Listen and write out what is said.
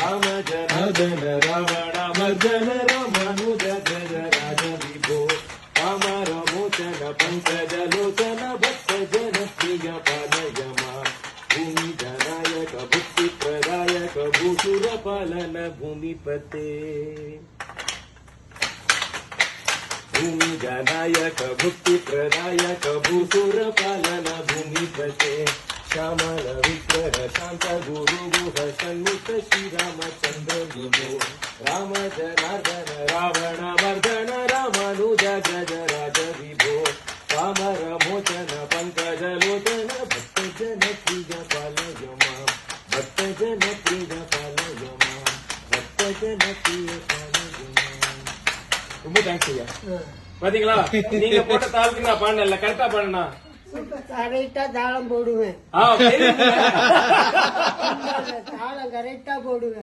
ராம ஜனார்தன ராவண மர்தன ராமானுஜ ஜய ராஜ விபோ காமர மோச்சன பங்கஜ லோச்சன பக்த ஜன பிரிய பாலய மாம் பூமி ஜனாயக புக்தி பிரதாயக பூசுர பாலன பூமிபதே भूमि जनायक भुक्ति प्रदायक भूसुर पालन भूमिपते श्यामल विग्रह शांत गुरु गुह सन्मुख श्री रामचंद्र विभो राम जनार्दन रावण मर्दन रामानुज जय राज विभो कामर मोचन पंकज लोचन भक्त जन प्रिय पालय मां भक्त जन प्रिय पालय मां भक्त जन प्रिय पालय ரொம்ப தேங்க்ஸ் ஐயா. பாத்தீங்களா நீங்க போட்ட தாளுக்கு நான் பாடல கரெக்டா பாடுனா கரெக்டா தாளம் போடுவேன். தாளம் கரெக்டா போடுவேன்.